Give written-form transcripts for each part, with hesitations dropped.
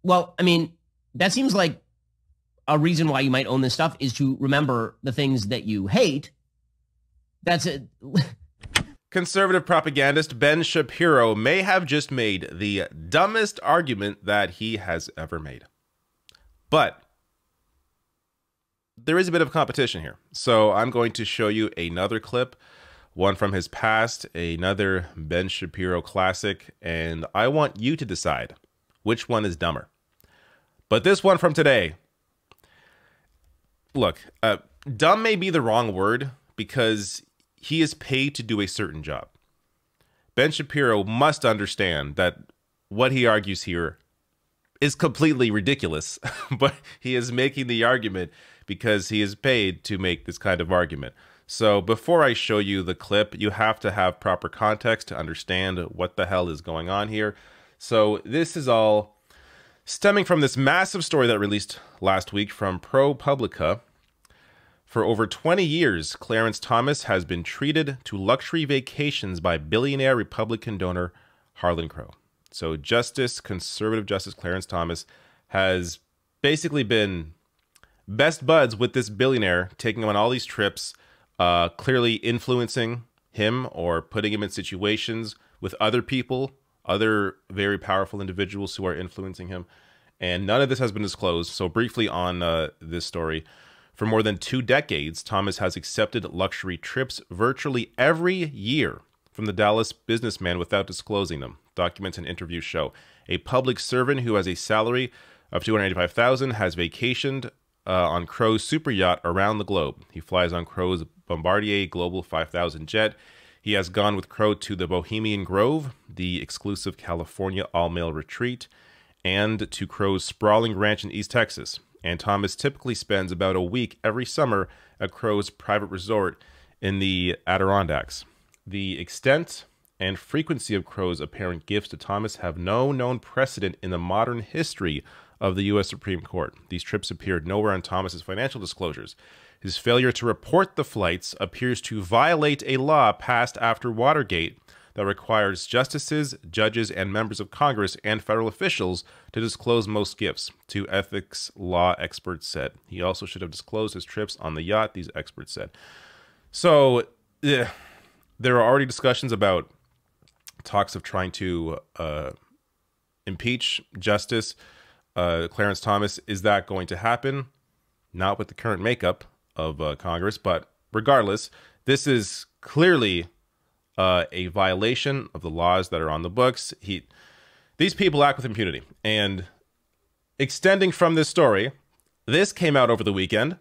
Well, I mean, that seems like a reason why you might own this stuff is to remember the things that you hate. That's it. Conservative propagandist Ben Shapiro may have just made the dumbest argument that he has ever made. But there is a bit of competition here. So I'm going to show you another clip, one from his past, another Ben Shapiro classic, and I want you to decide which one is dumber. But this one from today, look, dumb may be the wrong word because he is paid to do a certain job. Ben Shapiro must understand that what he argues here is completely ridiculous, but he is making the argument because he is paid to make this kind of argument. So before I show you the clip, you have to have proper context to understand what the hell is going on here. So this is all stemming from this massive story that released last week from ProPublica. For over 20 years, Clarence Thomas has been treated to luxury vacations by billionaire Republican donor Harlan Crow. So conservative Justice Clarence Thomas has basically been best buds with this billionaire, taking him on all these trips, clearly influencing him or putting him in situations with other people, other very powerful individuals who are influencing him. And none of this has been disclosed. So briefly on this story, for more than 2 decades, Thomas has accepted luxury trips virtually every year from the Dallas businessman without disclosing them. Documents and interviews show. A public servant who has a salary of $285,000 has vacationed on Crow's super yacht around the globe. He flies on Crow's Bombardier Global 5000 jet. He has gone with Crow to the Bohemian Grove, the exclusive California all-male retreat, and to Crow's sprawling ranch in East Texas. And Thomas typically spends about a week every summer at Crow's private resort in the Adirondacks. The extent and frequency of Crow's apparent gifts to Thomas have no known precedent in the modern history of the U.S. Supreme Court. These trips appeared nowhere on Thomas's financial disclosures. His failure to report the flights appears to violate a law passed after Watergate that requires justices, judges, and members of Congress and federal officials to disclose most gifts, 2 ethics law experts said. He also should have disclosed his trips on the yacht, these experts said. So there are already discussions about talks of trying to impeach Justice Clarence Thomas. Is that going to happen? Not with the current makeup of Congress, but regardless, this is clearly a violation of the laws that are on the books. These people act with impunity. And extending from this story, this came out over the weekend.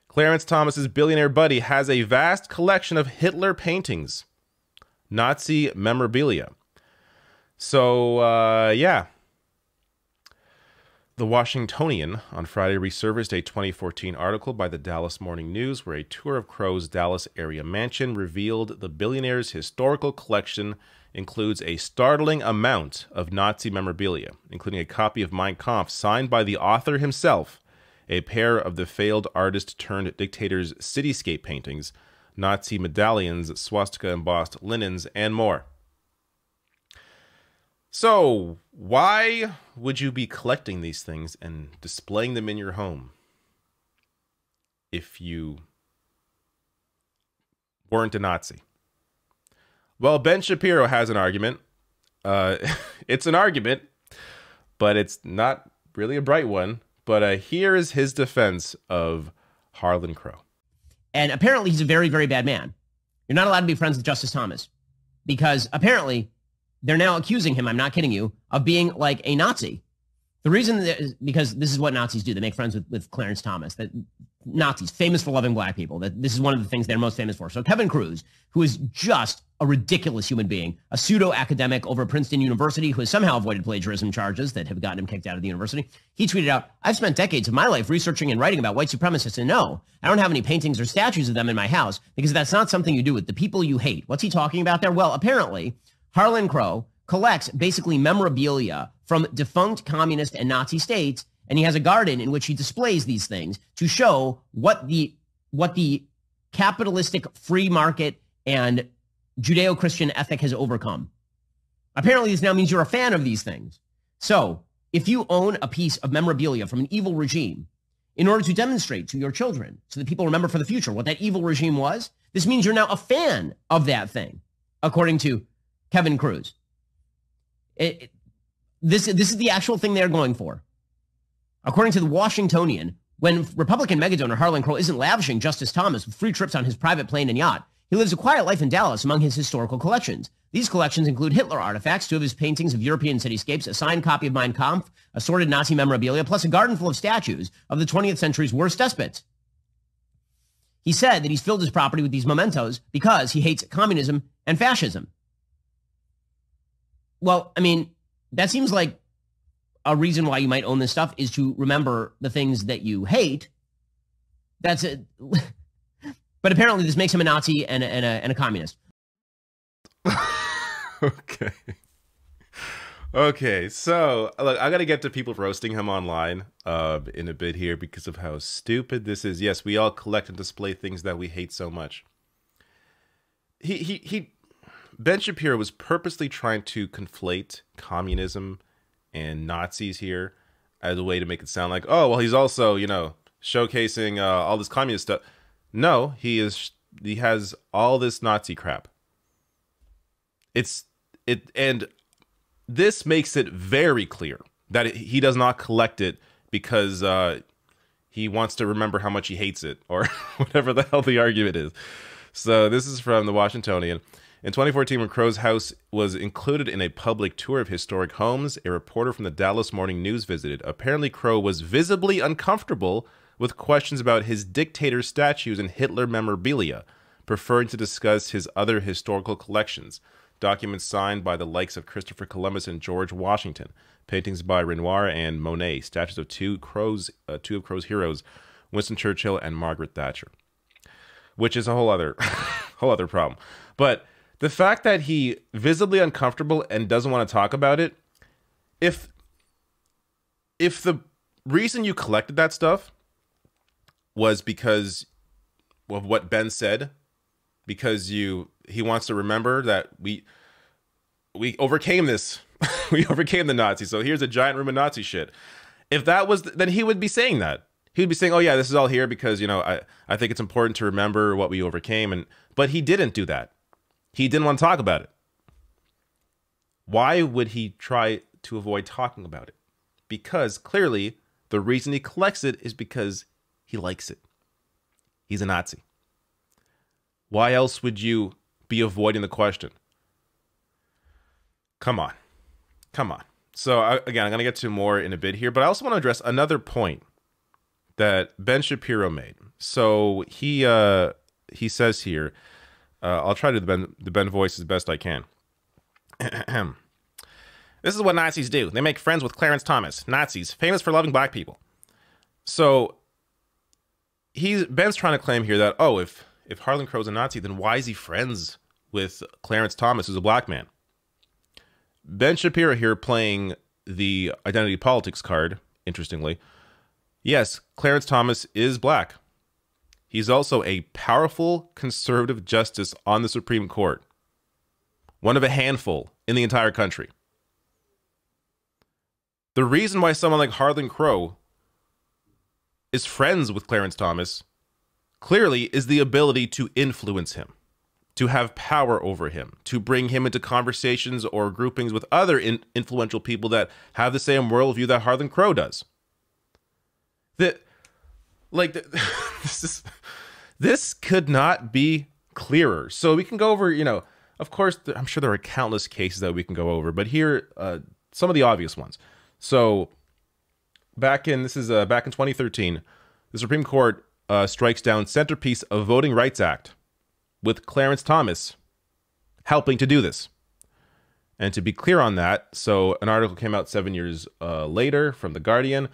Clarence Thomas's billionaire buddy has a vast collection of Hitler paintings, Nazi memorabilia. So, yeah. The Washingtonian on Friday resurfaced a 2014 article by the Dallas Morning News where a tour of Crow's Dallas area mansion revealed the billionaire's historical collection includes a startling amount of Nazi memorabilia, including a copy of Mein Kampf signed by the author himself, a pair of the failed artist-turned-dictator's cityscape paintings, Nazi medallions, swastika-embossed linens, and more. So, why would you be collecting these things and displaying them in your home if you weren't a Nazi? Well, Ben Shapiro has an argument. It's an argument, but it's not really a bright one. But here is his defense of Harlan Crow. And apparently he's a very, very bad man. You're not allowed to be friends with Justice Thomas because apparently they're now accusing him, I'm not kidding you, of being like a Nazi. The reason is because this is what Nazis do. They make friends with Clarence Thomas. That Nazis, famous for loving black people. That this is one of the things they're most famous for. So Kevin Cruz, who is just a ridiculous human being, a pseudo-academic over at Princeton University who has somehow avoided plagiarism charges that have gotten him kicked out of the university, he tweeted out, I've spent decades of my life researching and writing about white supremacists, and no, I don't have any paintings or statues of them in my house because that's not something you do with the people you hate. What's he talking about there? Well, apparently, Harlan Crow collects basically memorabilia from defunct communist and Nazi states, and he has a garden in which he displays these things to show what the capitalistic free market and Judeo-Christian ethic has overcome. Apparently, this now means you're a fan of these things. So if you own a piece of memorabilia from an evil regime in order to demonstrate to your children so that people remember for the future what that evil regime was, this means you're now a fan of that thing, according to Kevin Cruz. This is the actual thing they're going for. According to the Washingtonian, when Republican megadonor Harlan Crow isn't lavishing Justice Thomas with free trips on his private plane and yacht, he lives a quiet life in Dallas among his historical collections. These collections include Hitler artifacts, 2 of his paintings of European cityscapes, a signed copy of Mein Kampf, assorted Nazi memorabilia, plus a garden full of statues of the 20th century's worst despots. He said that he's filled his property with these mementos because he hates communism and fascism. Well, I mean, that seems like a reason why you might own this stuff is to remember the things that you hate. That's it. But apparently this makes him a Nazi and a communist. Okay. Okay, so look, I got to get to people roasting him online in a bit here because of how stupid this is. Yes, we all collect and display things that we hate so much. Ben Shapiro was purposely trying to conflate communism and Nazis here as a way to make it sound like, oh, well, he's also, showcasing all this communist stuff. No, he has all this Nazi crap. And this makes it very clear that he does not collect it because he wants to remember how much he hates it or whatever the hell the argument is. So this is from the Washingtonian. In 2014, when Crow's house was included in a public tour of historic homes, a reporter from the Dallas Morning News visited. Apparently, Crow was visibly uncomfortable with questions about his dictator statues and Hitler memorabilia, preferring to discuss his other historical collections, documents signed by the likes of Christopher Columbus and George Washington, paintings by Renoir and Monet, statues of two of Crow's heroes, Winston Churchill and Margaret Thatcher, which is a whole other problem. But the fact that he visibly uncomfortable and doesn't want to talk about it, if the reason you collected that stuff was because of what Ben said, because he wants to remember that we overcame this, we overcame the Nazis, so here's a giant room of Nazi shit. If that was, then he would be saying that. He would be saying, oh yeah, this is all here because, I think it's important to remember what we overcame. But he didn't do that. He didn't want to talk about it. Why would he try to avoid talking about it? Because clearly the reason he collects it is because he likes it. He's a Nazi. Why else would you be avoiding the question? Come on. So again, I'm going to get to more in a bit here, but I also want to address another point that Ben Shapiro made. So he says here, I'll try to do the Ben voice as best I can. This is what Nazis do. They make friends with Clarence Thomas. Nazis, famous for loving black people. So Ben's trying to claim here that, oh, if Harlan Crow's a Nazi, then why is he friends with Clarence Thomas, who's a black man? Ben Shapiro here playing the identity politics card, interestingly. Yes, Clarence Thomas is black. He's also a powerful conservative justice on the Supreme Court. One of a handful in the entire country. The reason why someone like Harlan Crow is friends with Clarence Thomas clearly is the ability to influence him, to have power over him, to bring him into conversations or groupings with other influential people that have the same worldview that Harlan Crow does. This could not be clearer. So we can go over, of course, I'm sure there are countless cases that we can go over, but here, some of the obvious ones. So back in 2013, the Supreme Court strikes down centerpiece of Voting Rights Act with Clarence Thomas helping to do this. And to be clear on that, so an article came out 7 years later from The Guardian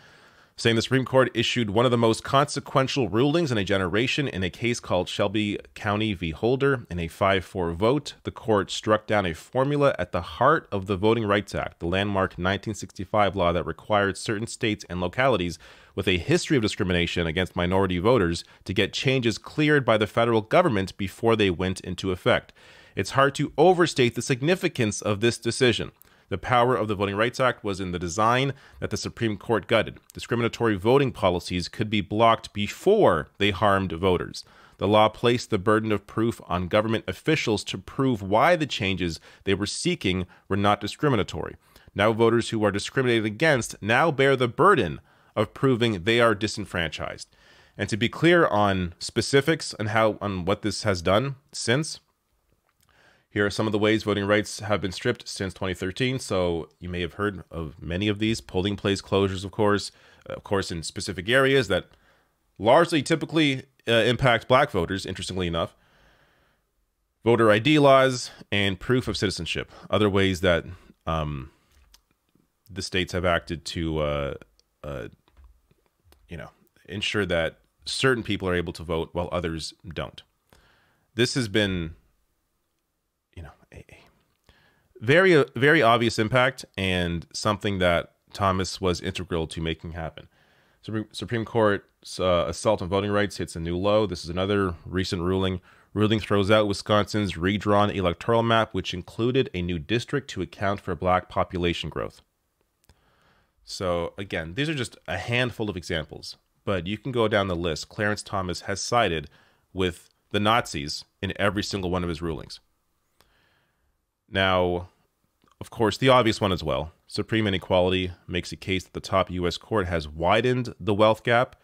saying the Supreme Court issued one of the most consequential rulings in a generation in a case called Shelby County v. Holder. In a 5-4 vote, the court struck down a formula at the heart of the Voting Rights Act, the landmark 1965 law that required certain states and localities with a history of discrimination against minority voters to get changes cleared by the federal government before they went into effect. It's hard to overstate the significance of this decision. The power of the Voting Rights Act was in the design that the Supreme Court gutted. Discriminatory voting policies could be blocked before they harmed voters. The law placed the burden of proof on government officials to prove why the changes they were seeking were not discriminatory. Now voters who are discriminated against now bear the burden of proving they are disenfranchised. And to be clear on specifics on what this has done since, here are some of the ways voting rights have been stripped since 2013. So you may have heard of many of these. Polling place closures, of course, in specific areas that largely typically impact black voters, interestingly enough. Voter ID laws and proof of citizenship. Other ways that the states have acted to, ensure that certain people are able to vote while others don't. This has been, a very, very obvious impact and something that Thomas was integral to making happen. Supreme Court's assault on voting rights hits a new low. This is another recent ruling. Ruling throws out Wisconsin's redrawn electoral map, which included a new district to account for black population growth. So again, these are just a handful of examples, but you can go down the list. Clarence Thomas has sided with the Nazis in every single one of his rulings. Now, of course, the obvious one as well. Supreme inequality makes a case that the top U.S. court has widened the wealth gap.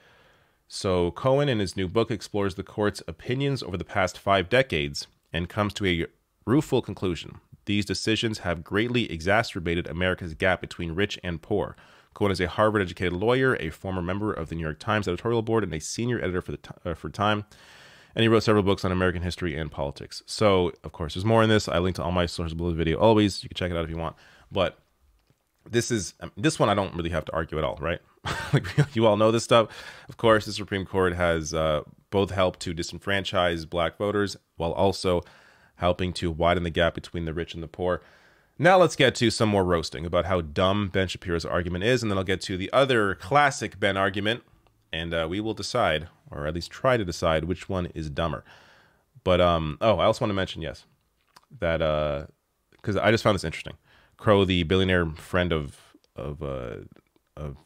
So Cohen, in his new book, explores the court's opinions over the past 5 decades and comes to a rueful conclusion. These decisions have greatly exacerbated America's gap between rich and poor. Cohen is a Harvard-educated lawyer, a former member of the New York Times editorial board, and a senior editor for Time. And he wrote several books on American history and politics. So, of course, there's more in this. I link to all my sources below the video always. You can check it out if you want. But this one I don't really have to argue at all, right? Like, you all know this stuff. Of course, the Supreme Court has both helped to disenfranchise black voters while also helping to widen the gap between the rich and the poor. Now let's get to some more roasting about how dumb Ben Shapiro's argument is, and then I'll get to the other classic Ben argument, and we will decide, or at least try to decide, which one is dumber. But, I also want to mention, yes, that, because I just found this interesting. Crow, the billionaire friend of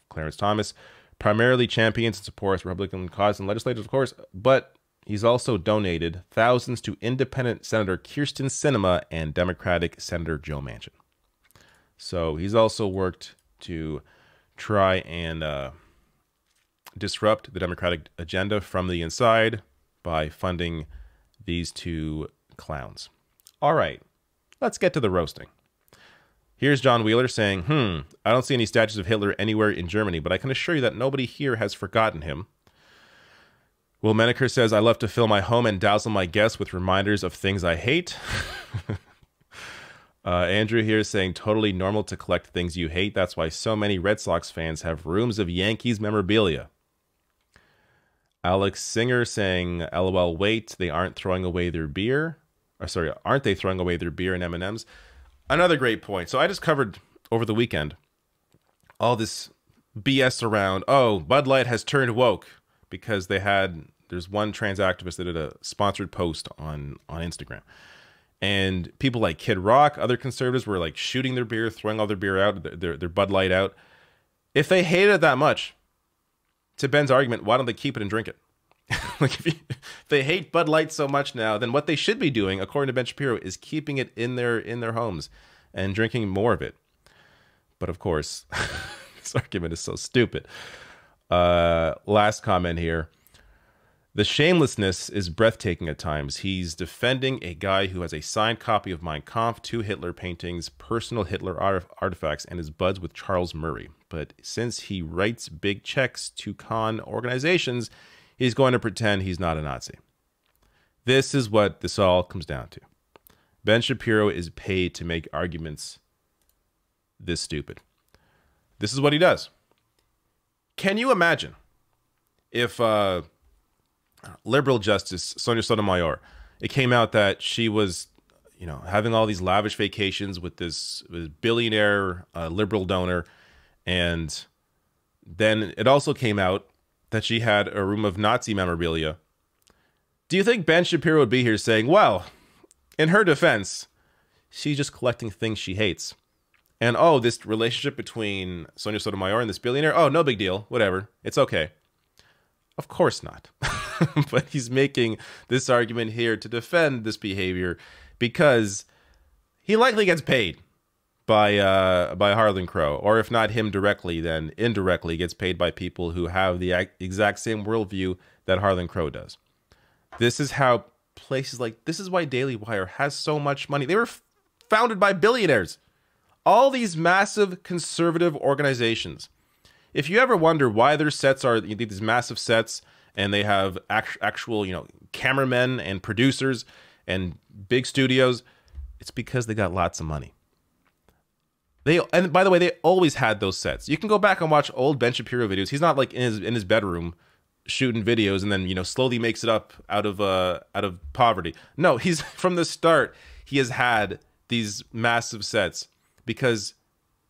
Clarence Thomas, primarily champions and supports Republican cause and legislators, of course, but he's also donated thousands to independent Senator Kyrsten Sinema and Democratic Senator Joe Manchin. So he's also worked to try and disrupt the Democratic agenda from the inside by funding these two clowns. All right, let's get to the roasting. Here's John Wheeler saying, I don't see any statues of Hitler anywhere in Germany, but I can assure you that nobody here has forgotten him. Will Menaker says, I love to fill my home and dazzle my guests with reminders of things I hate. Andrew here is saying, totally normal to collect things you hate. That's why so many Red Sox fans have rooms of Yankees memorabilia. Alex Singer saying, LOL, wait, they aren't throwing away their beer. Aren't they throwing away their beer and M&Ms? Another great point. So I just covered over the weekend all this BS around, Bud Light has turned woke because there's one trans activist that did a sponsored post on Instagram. And people like Kid Rock, other conservatives were like shooting their beer, throwing all their beer out, their Bud Light out. If they hate it that much, to Ben's argument, why don't they keep it and drink it? Like if they hate Bud Light so much now, then what they should be doing, according to Ben Shapiro, is keeping it in their homes and drinking more of it. But of course, this argument is so stupid. Last comment here. The shamelessness is breathtaking at times. He's defending a guy who has a signed copy of Mein Kampf, 2 Hitler paintings, personal Hitler artifacts, and is buds with Charles Murray. But since he writes big checks to con organizations, he's going to pretend he's not a Nazi. This is what this all comes down to. Ben Shapiro is paid to make arguments this stupid. This is what he does. Can you imagine if liberal justice Sonia Sotomayor, it came out that she was, having all these lavish vacations with this billionaire liberal donor, and then it also came out that she had a room of Nazi memorabilia. Do you think Ben Shapiro would be here saying, well, in her defense, she's just collecting things she hates? And oh, this relationship between Sonia Sotomayor and this billionaire, oh, no big deal, whatever, it's okay. Of course not. But he's making this argument here to defend this behavior because he likely gets paid by Harlan Crow, or if not him directly, then indirectly gets paid by people who have the exact same worldview that Harlan Crow does. This is how places like this is why Daily Wire has so much money. They were founded by billionaires. All these massive conservative organizations. If you ever wonder why their sets are these massive sets and they have actual, cameramen and producers and big studios, it's because they got lots of money. And by the way, they always had those sets. You can go back and watch old Ben Shapiro videos. He's not like in his bedroom shooting videos and then slowly makes it up out of poverty. No, he's from the start. He has had these massive sets because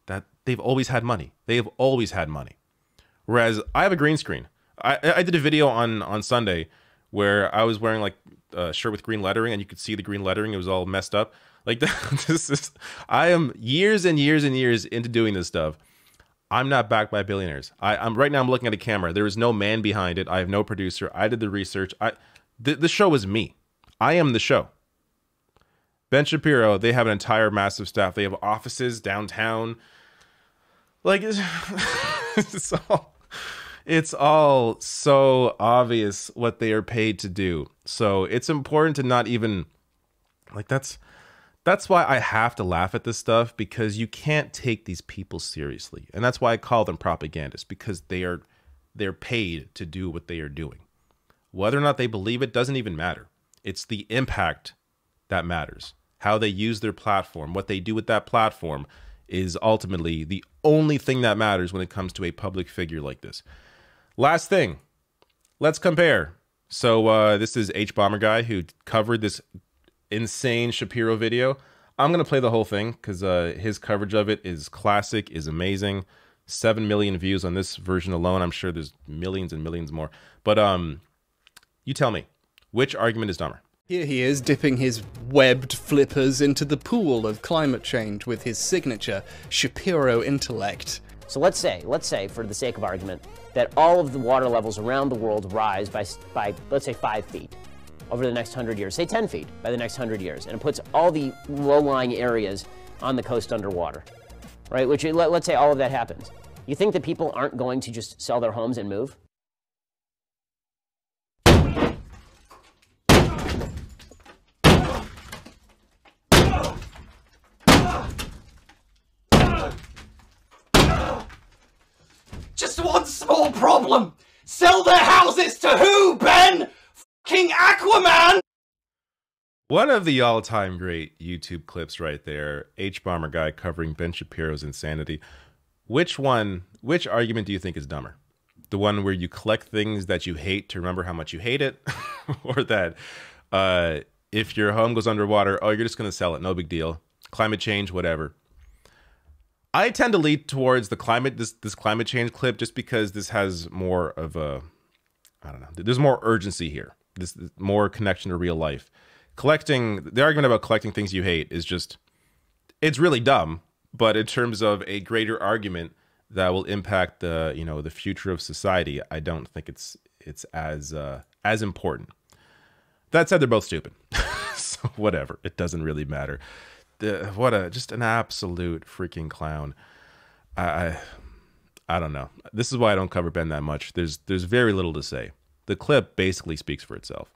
that they've always had money. They have always had money. Whereas I have a green screen. I did a video on Sunday where I was wearing like a shirt with green lettering, and you could see the green lettering. It was all messed up. Like I am years and years and years into doing this stuff. I'm not backed by billionaires. I'm right now. I'm looking at a camera. There is no man behind it. I have no producer. I did the research. The show is me. I am the show. Ben Shapiro. They have an entire massive staff. They have offices downtown. Like it's all so obvious what they are paid to do. So it's important to not even like that's why I have to laugh at this stuff, because you can't take these people seriously. And that's why I call them propagandists, because they're paid to do what they are doing. Whether or not they believe it doesn't even matter. It's the impact that matters. How they use their platform, what they do with that platform is ultimately the only thing that matters when it comes to a public figure like this. Last thing, let's compare. So this is H Bomber Guy who covered this insane Shapiro video. I'm going to play the whole thing because his coverage of it is classic, is amazing. 7 million views on this version alone. I'm sure there's millions and millions more. But you tell me, which argument is dumber? Here he is, dipping his webbed flippers into the pool of climate change with his signature Shapiro intellect. So let's say, for the sake of argument, that all of the water levels around the world rise by let's say 5 feet over the next 100 years, say 10 feet by the next 100 years, and it puts all the low-lying areas on the coast underwater, right? Which, let's say all of that happens. You think that people aren't going to just sell their homes and move? Just one small problem. Sell their houses to who, Ben? King Aquaman? One of the all-time great YouTube clips right there. H Bomber Guy covering Ben Shapiro's insanity. Which argument do you think is dumber? The one where you collect things that you hate to remember how much you hate it? Or that if your home goes underwater, oh, you're just going to sell it. No big deal. Climate change, whatever. I tend to lean towards the this climate change clip just because this has more of a, I don't know, there's more urgency here. This more connection to real life. The argument about collecting things you hate is just, it's really dumb, but in terms of a greater argument that will impact the future of society, I don't think it's as important. That said, they're both stupid. So whatever, it doesn't really matter. Just an absolute freaking clown. I don't know. This is why I don't cover Ben that much. There's very little to say. The clip basically speaks for itself.